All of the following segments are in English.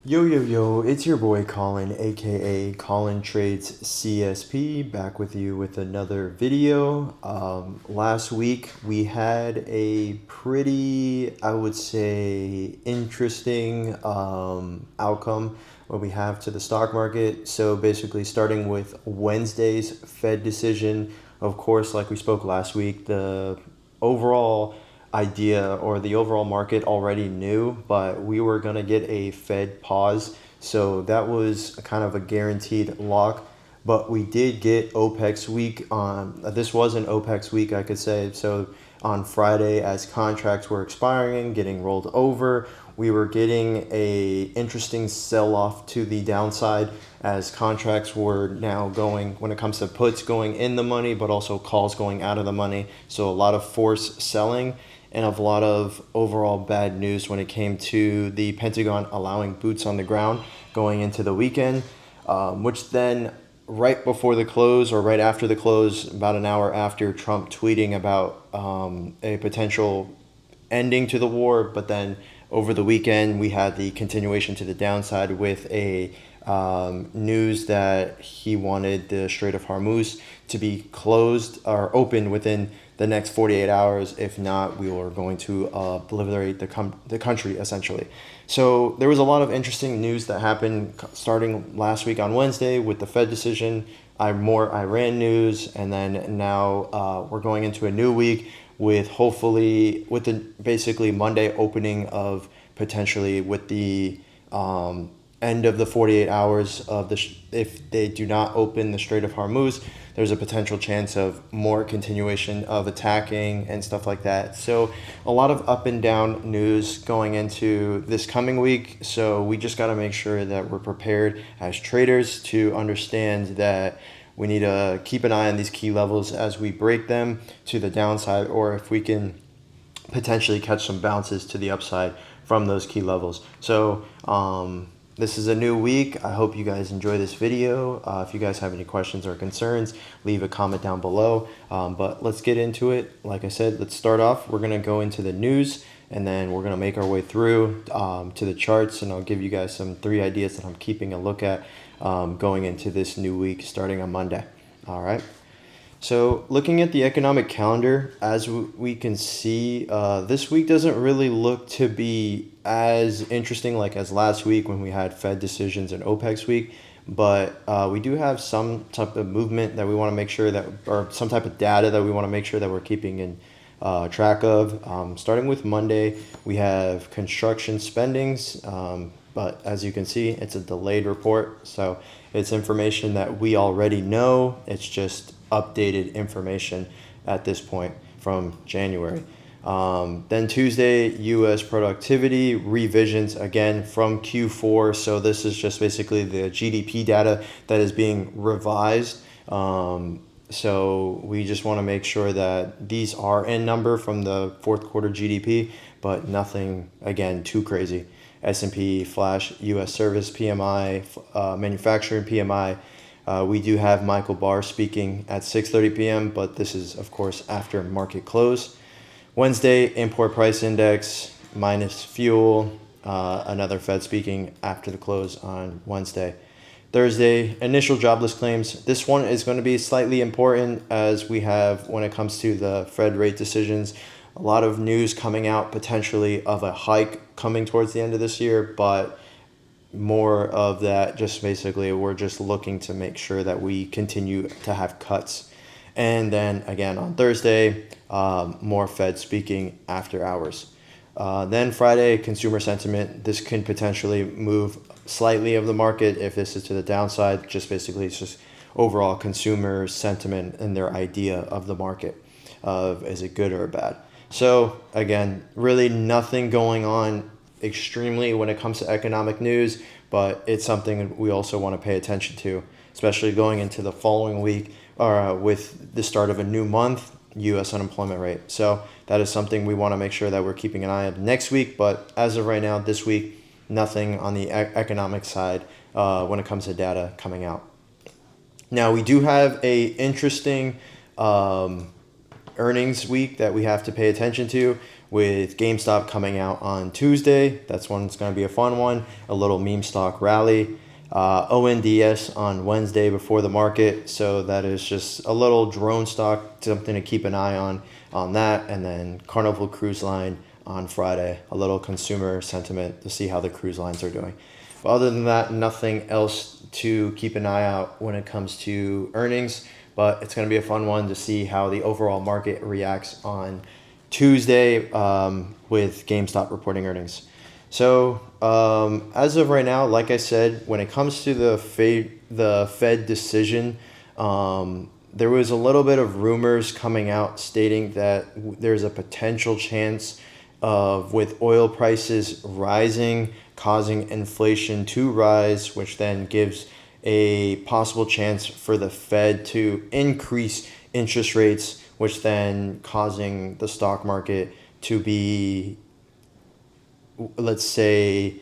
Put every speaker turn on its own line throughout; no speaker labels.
Yo, yo, yo, it's your boy Colin, aka Colin Trades CSP, back with you with another video. Last week we had a pretty, I would say, interesting outcome what we have to the stock market. So basically, starting with Wednesday's Fed decision, of course, like we spoke last week, the overall idea or the overall market already knew, but we were going to get a Fed pause. So that was kind of a guaranteed lock. But we did get OPEX week on, this was an OPEX week, I could say. So on Friday, as contracts were expiring, getting rolled over, we were getting a interesting sell-off to the downside as contracts were now going, when it comes to puts going in the money, but also calls going out of the money. So a lot of forced selling and a lot of overall bad news when it came to the Pentagon allowing boots on the ground going into the weekend, which then right before the close or right after the close, about an hour after Trump tweeting about a potential ending to the war, but then over the weekend we had the continuation to the downside with a news that he wanted the Strait of Hormuz to be closed or open within the next 48 hours. If not, we were going to obliterate the country, essentially. So there was a lot of interesting news that happened starting last week on Wednesday with the Fed decision, more Iran news, and then now we're going into a new week with hopefully with the basically Monday opening of potentially with the end of the 48 hours of if they do not open the Strait of Hormuz, there's a potential chance of more continuation of attacking and stuff like that. So a lot of up and down news going into this coming week. So we just got to make sure that we're prepared as traders to understand that we need to keep an eye on these key levels as we break them to the downside, or if we can potentially catch some bounces to the upside from those key levels. So this is a new week. I hope you guys enjoy this video. If you guys have any questions or concerns, leave a comment down below. But let's get into it. Like I said, let's start off. We're going to go into the news, and then we're going to make our way through to the charts, and I'll give you guys some 3 ideas that I'm keeping a look at going into this new week starting on Monday. All right. So looking at the economic calendar, as we can see, this week doesn't really look to be as interesting like as last week when we had Fed decisions and OPEX week. But we do have some type of movement that we want to make sure that, or some type of data that we want to make sure that we're keeping in track of. Starting with Monday, we have construction spendings. But as you can see, it's a delayed report. So it's information that we already know. It's just updated information at this point from January. Then Tuesday, U.S. productivity revisions again from Q4. So this is just basically the GDP data that is being revised. So we just want to make sure that these are in number from the fourth quarter GDP, but nothing, again, too crazy. S&P flash U.S. service PMI, manufacturing PMI. We do have Michael Barr speaking at 6:30 p.m., but this is, of course, after market close. Wednesday, import price index minus fuel. Another Fed speaking after the close on Wednesday. Thursday, initial jobless claims. This one is going to be slightly important as we have, when it comes to the Fed rate decisions, a lot of news coming out potentially of a hike coming towards the end of this year, but more of that just basically we're just looking to make sure that we continue to have cuts. And then again on Thursday, more Fed speaking after hours. Then Friday, consumer sentiment. This can potentially move slightly of the market if this is to the downside. Just basically it's just overall consumer sentiment and their idea of the market of is it good or bad. So again, really nothing going on extremely when it comes to economic news, but it's something we also want to pay attention to, especially going into the following week or with the start of a new month, U.S. unemployment rate. So that is something we want to make sure that we're keeping an eye on next week. But as of right now, this week, nothing on the economic side when it comes to data coming out. Now, we do have a interesting earnings week that we have to pay attention to. with GameStop coming out on Tuesday. That's one that's going to be a fun one, a little meme stock rally. ONDS on Wednesday before the market, so that is just a little drone stock, something to keep an eye on that. And then Carnival Cruise Line on Friday, a little consumer sentiment to see how the cruise lines are doing. But other than that, nothing else to keep an eye out when it comes to earnings, but it's going to be a fun one to see how the overall market reacts on Tuesday with GameStop reporting earnings. So as of right now, like I said, when it comes to the Fed decision, there was a little bit of rumors coming out stating that there's a potential chance of, with oil prices rising, causing inflation to rise, which then gives a possible chance for the Fed to increase interest rates, which then causing the stock market to be, let's say,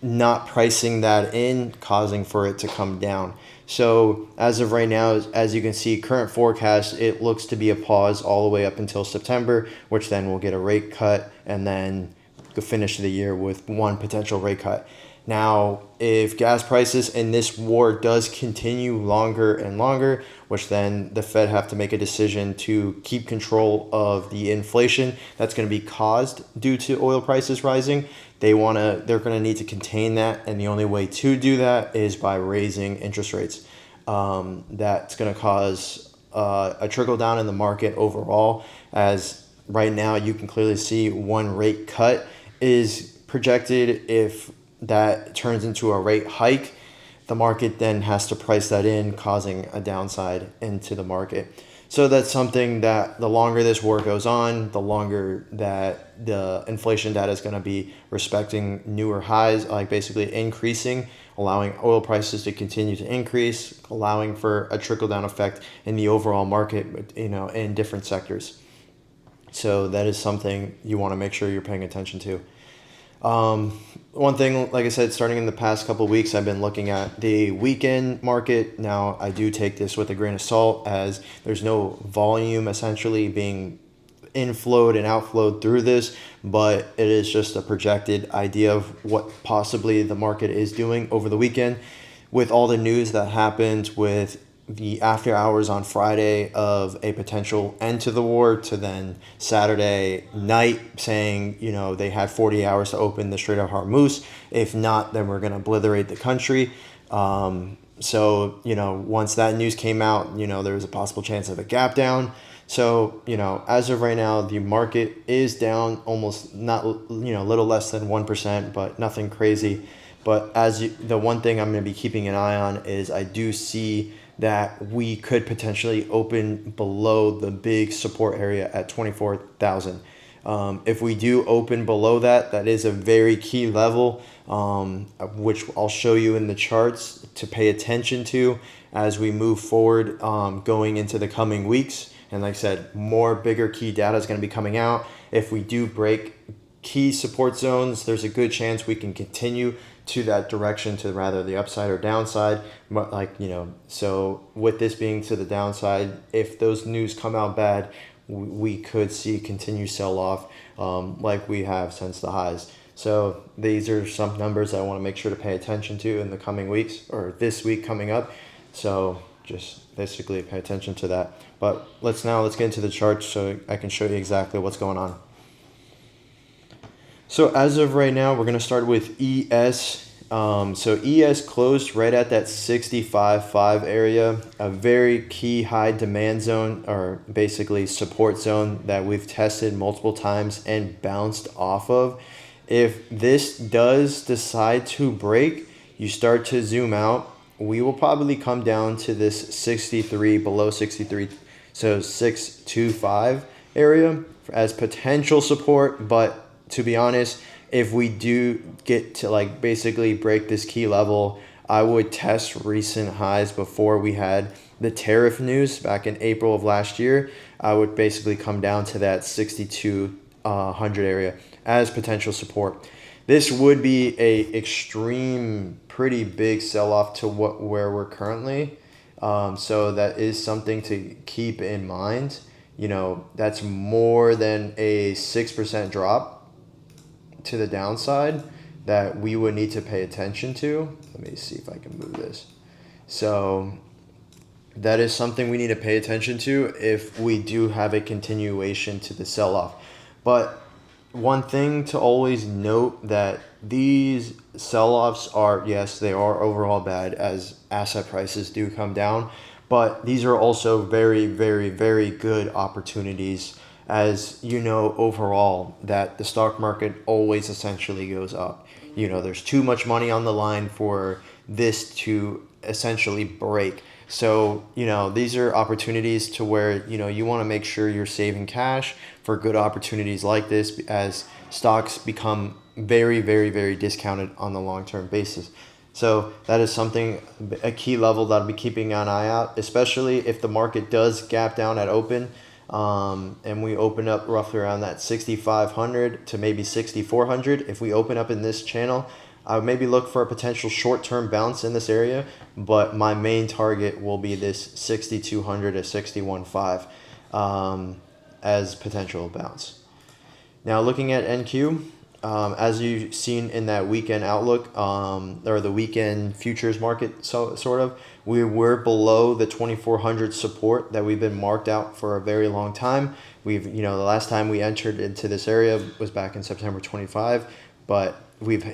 not pricing that in, causing for it to come down. So as of right now, as you can see, current forecast, it looks to be a pause all the way up until September, which then we'll get a rate cut and then finish the year with one potential rate cut. Now, if gas prices and this war does continue longer and longer, which then the Fed have to make a decision to keep control of the inflation that's going to be caused due to oil prices rising, they're going to need to contain that, and the only way to do that is by raising interest rates. That's going to cause a trickle down in the market overall, as right now you can clearly see one rate cut is projected. If that turns into a rate hike, the market then has to price that in, causing a downside into the market. So that's something that the longer this war goes on, the longer that the inflation data is going to be respecting newer highs, like basically increasing, allowing oil prices to continue to increase, allowing for a trickle down effect in the overall market, in different sectors. So that is something you want to make sure you're paying attention to. One thing, like I said, starting in the past couple of weeks, I've been looking at the weekend market. Now, I do take this with a grain of salt, as there's no volume essentially being inflowed and outflowed through this, but it is just a projected idea of what possibly the market is doing over the weekend, with all the news that happened with the after hours on Friday of a potential end to the war, to then Saturday night saying, they had 40 hours to open the Strait of Hormuz. If not, then we're going to obliterate the country. So, once that news came out, there was a possible chance of a gap down. So, as of right now, the market is down almost, not, a little less than 1%, but nothing crazy. But the one thing I'm going to be keeping an eye on is I do see that we could potentially open below the big support area at 24,000. If we do open below that, that is a very key level, which I'll show you in the charts to pay attention to as we move forward, going into the coming weeks. And like I said, more bigger key data is going to be coming out. If we do break key support zones, there's a good chance we can continue to that direction, to rather the upside or downside. But so with this being to the downside, if those news come out bad, we could see continued sell off, like we have since the highs. So these are some numbers I want to make sure to pay attention to in the coming weeks, or this week coming up. So just basically pay attention to that. But let's get into the charts so I can show you exactly what's going on. So as of right now, we're going to start with ES. So ES closed right at that 65.5 area, a very key high demand zone, or basically support zone that we've tested multiple times and bounced off of. If this does decide to break, you start to zoom out, we will probably come down to this 63, below 63, so 625 area as potential support. But to be honest, if we do get to basically break this key level, I would test recent highs before we had the tariff news back in April of last year. I would basically come down to that 6,200 area as potential support. This would be a extreme, pretty big sell-off to where we're currently. So that is something to keep in mind. that's more than a 6% drop to the downside that we would need to pay attention to. Let me see if I can move this. So that is something we need to pay attention to if we do have a continuation to the sell-off. But one thing to always note that these sell-offs are, yes, they are overall bad as asset prices do come down, but these are also very, very, very good opportunities, as overall that the stock market always essentially goes up. There's too much money on the line for this to essentially break. So, these are opportunities to where, you want to make sure you're saving cash for good opportunities like this, as stocks become very, very, very discounted on the long-term basis. So that is a key level that I'll be keeping an eye out, especially if the market does gap down at open, and we open up roughly around that 6,500 to maybe 6,400. If we open up in this channel, I would maybe look for a potential short-term bounce in this area, but my main target will be this 6,200 to 61.5 as potential bounce. Now looking at NQ, as you've seen in that weekend outlook, or the weekend futures market, sort of, we were below the 2,400 support that we've been marked out for a very long time. The last time we entered into this area was back in September 25, but we've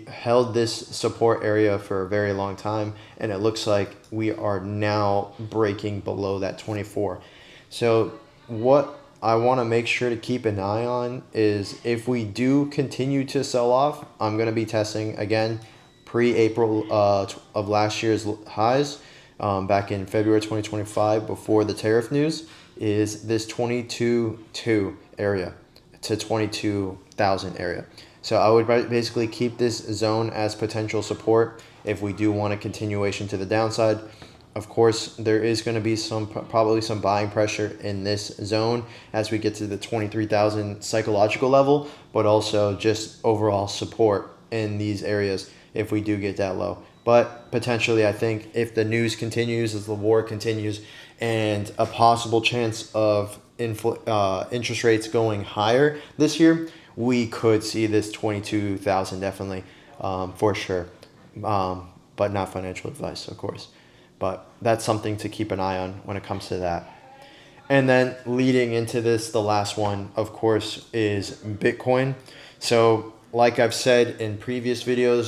held this support area for a very long time, and it looks like we are now breaking below that 24. So what I want to make sure to keep an eye on is if we do continue to sell off, I'm going to be testing again pre-April of last year's highs, back in February 2025 before the tariff news, is this 22.2 area to 22,000 area. So I would basically keep this zone as potential support if we do want a continuation to the downside. Of course, there is going to be probably some buying pressure in this zone as we get to the 23,000 psychological level, but also just overall support in these areas if we do get that low. But potentially, I think if the news continues, as the war continues, and a possible chance of interest rates going higher this year, we could see this 22,000 definitely, for sure. But not financial advice, of course. But that's something to keep an eye on when it comes to that. And then leading into this, the last one, of course, is Bitcoin. So like I've said in previous videos,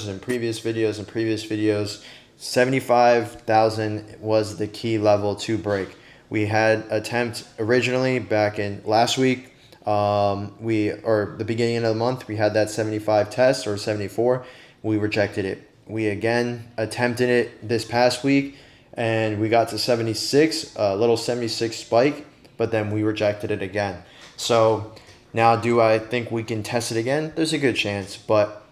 75,000 was the key level to break. We had attempt originally back in last week, the beginning of the month, we had that 75 test, or 74. We rejected it. We again attempted it this past week, and we got to 76, a little 76 spike, but then we rejected it again. So now, do I think we can test it again? There's a good chance, but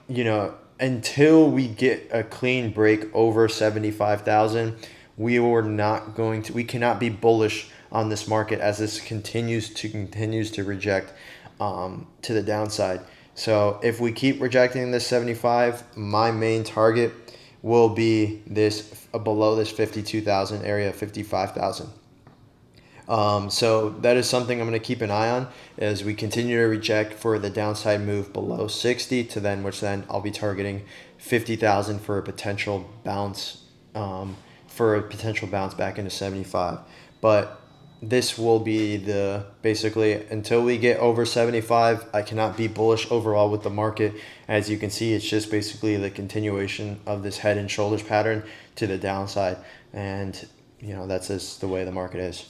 until we get a clean break over 75,000, we cannot be bullish on this market as this continues to reject to the downside. So if we keep rejecting this 75, my main target will be this below this 52,000 area, 55,000. So that is something I'm going to keep an eye on as we continue to reject for the downside move below 60 to then, which then I'll be targeting 50,000 for a potential bounce, back into 75. But this will be basically until we get over 75, I cannot be bullish overall with the market. As you can see, it's just basically the continuation of this head and shoulders pattern to the downside. And, that's just the way the market is.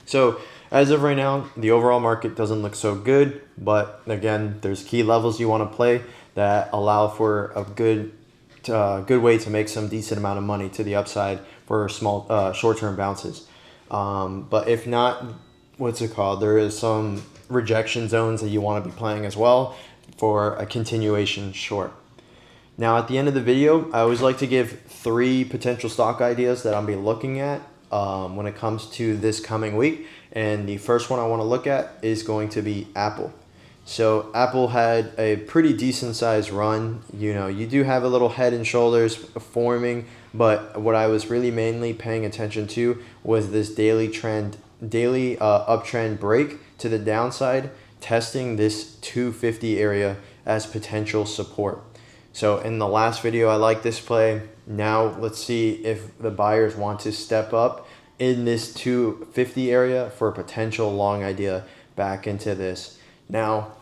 So as of right now, the overall market doesn't look so good. But again, there's key levels you want to play that allow for a good way to make some decent amount of money to the upside for small short-term bounces. But if not, there is some rejection zones that you want to be playing as well for a continuation short. Now, at the end of the video, I always like to give 3 potential stock ideas that I'll be looking at when it comes to this coming week. And the first one I want to look at is going to be Apple. So Apple had a pretty decent sized run. You do have a little head and shoulders forming, but what I was really mainly paying attention to was this daily trend daily uptrend break to the downside, testing this 250 area as potential support. So in the last video, I like this play. Now let's see if the buyers want to step up in this 250 area for a potential long idea back into this. Now,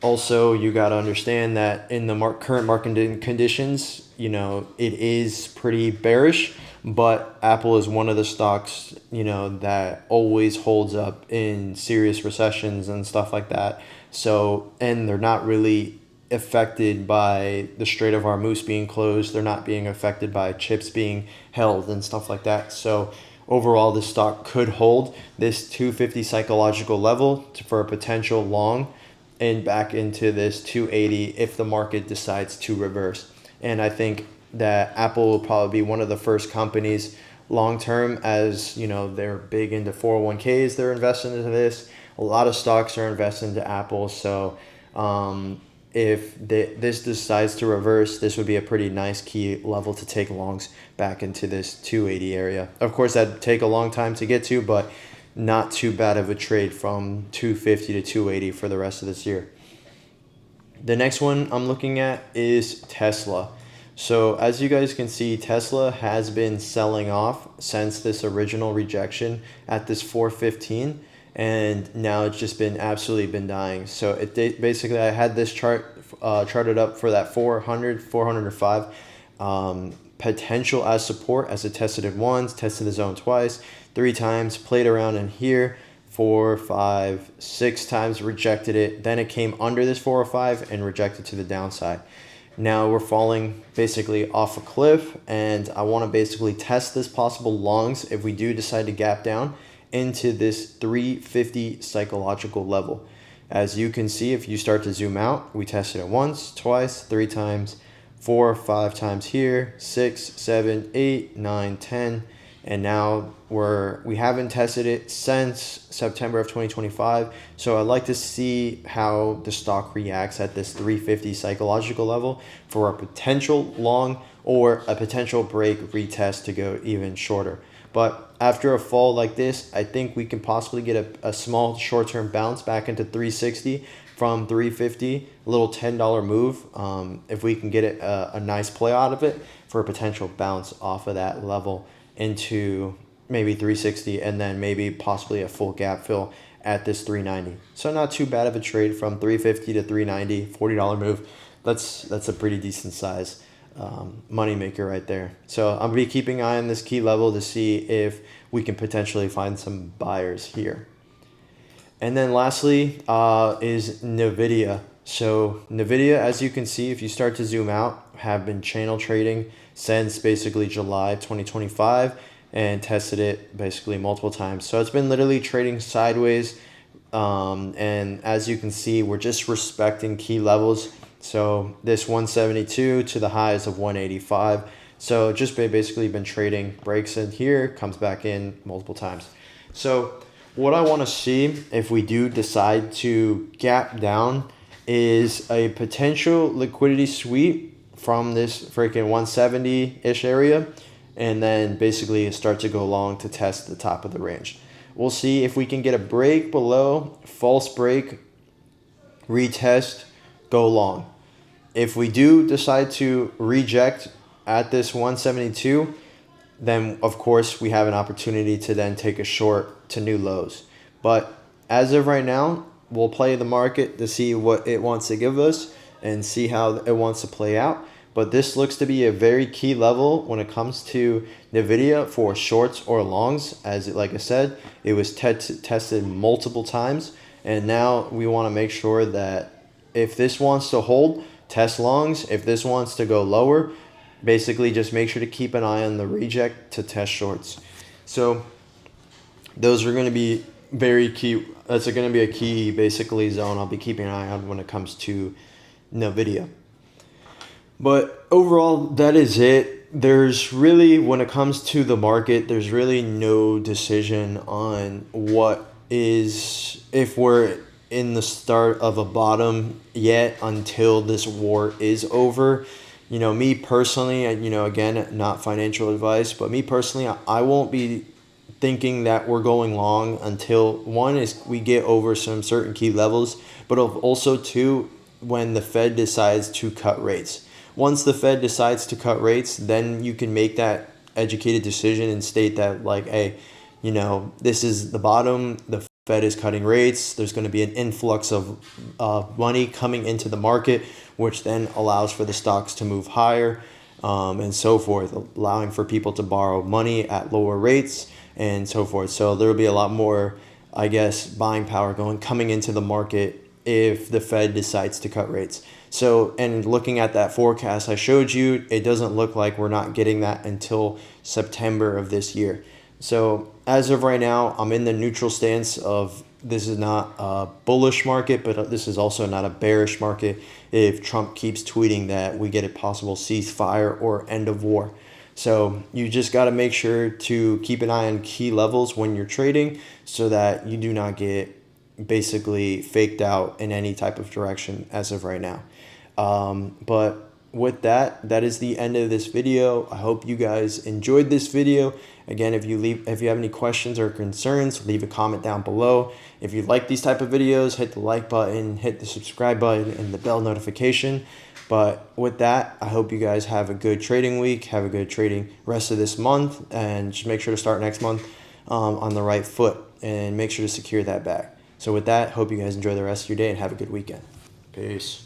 also, you got to understand that in the current market conditions, it is pretty bearish, but Apple is one of the stocks, that always holds up in serious recessions and stuff like that. So, and they're not really affected by the Strait of Hormuz being closed. They're not being affected by chips being held and stuff like that. So overall, this stock could hold this 250 psychological level for a potential long and back into this 280 if the market decides to reverse. And I think that Apple will probably be one of the first companies long term, as they're big into 401ks, they're investing into this. A lot of stocks are investing into Apple. So if this decides to reverse, this would be a pretty nice key level to take longs back into this 280 area. Of course, that'd take a long time to get to, but not too bad of a trade from 250 to 280 for the rest of this year. The next one I'm looking at is Tesla. So as you guys can see, Tesla has been selling off since this original rejection at this 415, and now it's just been absolutely been dying. So basically I had this chart charted up for that 405 potential as support, as it tested it once, tested the zone twice, 3 times, played around in here, 4, 5, 6 times, rejected it. Then it came under this 405 and rejected to the downside. Now we're falling basically off a cliff, and I want to basically test this possible longs if we do decide to gap down into this 350 psychological level. As you can see, if you start to zoom out, we tested it once, twice, 3 times, 4, 5 times here, 6, 7, 8, 9, 10, and now we haven't tested it since September of 2025. So I'd like to see how the stock reacts at this 350 psychological level for a potential long or a potential break retest to go even shorter. But after a fall like this, I think we can possibly get a small short-term bounce back into 360 from 350, a little $10 move. If we can get a nice play out of it for a potential bounce off of that level into maybe 360, and then maybe possibly a full gap fill at this 390. So not too bad of a trade from 350 to 390, $40 move. That's a pretty decent size money maker right there. So I'm gonna be keeping an eye on this key level to see if we can potentially find some buyers here. And then lastly is NVIDIA. So NVIDIA, as you can see, if you start to zoom out, have been channel trading since basically July 2025 and tested it basically multiple times. So it's been literally trading sideways. And as you can see, we're just respecting key levels. So this 172 to the highs of 185. So just basically been trading, breaks in here, comes back in multiple times. So what I want to see if we do decide to gap down is a potential liquidity sweep from this freaking 170-ish area, and then basically start to go long to test the top of the range. We'll see if we can get a break below, false break, retest, go long. If we do decide to reject at this 172, then of course we have an opportunity to then take a short to new lows. But as of right now, we'll play the market to see what it wants to give us and see how it wants to play out. But this looks to be a very key level when it comes to NVIDIA for shorts or longs. As like I said, it was tested multiple times. And now we want to make sure that if this wants to hold, test longs. If this wants to go lower, basically just make sure to keep an eye on the reject to test shorts. So those are going to be very key. That's going to be a key basically zone I'll be keeping an eye on when it comes to NVIDIA. But overall, that is it. There's really, when it comes to the market, there's really no decision on what is, if we're in the start of a bottom yet until this war is over. Me personally, again, not financial advice, but me personally, I won't be thinking that we're going long until one is we get over some certain key levels, but also two, when the Fed decides to cut rates. Once the Fed decides to cut rates, then you can make that educated decision and state that, like, hey, this is the bottom. The Fed is cutting rates. There's going to be an influx of money coming into the market, which then allows for the stocks to move higher, and so forth, allowing for people to borrow money at lower rates and so forth. So there will be a lot more, I guess, buying power coming into the market if the Fed decides to cut rates. So, and looking at that forecast I showed you, it doesn't look like we're not getting that until September of this year. So as of right now, I'm in the neutral stance of this is not a bullish market, but this is also not a bearish market if Trump keeps tweeting that we get a possible ceasefire or end of war. So you just got to make sure to keep an eye on key levels when you're trading so that you do not get basically faked out in any type of direction as of right now. But with that, that is the end of this video. I hope you guys enjoyed this video. Again, if you have any questions or concerns, leave a comment down below. If you like these type of videos, hit the like button, hit the subscribe button, and the bell notification. But with that, I hope you guys have a good trading week, have a good trading rest of this month, and just make sure to start next month on the right foot and make sure to secure that bag. So with that, hope you guys enjoy the rest of your day and have a good weekend. Peace.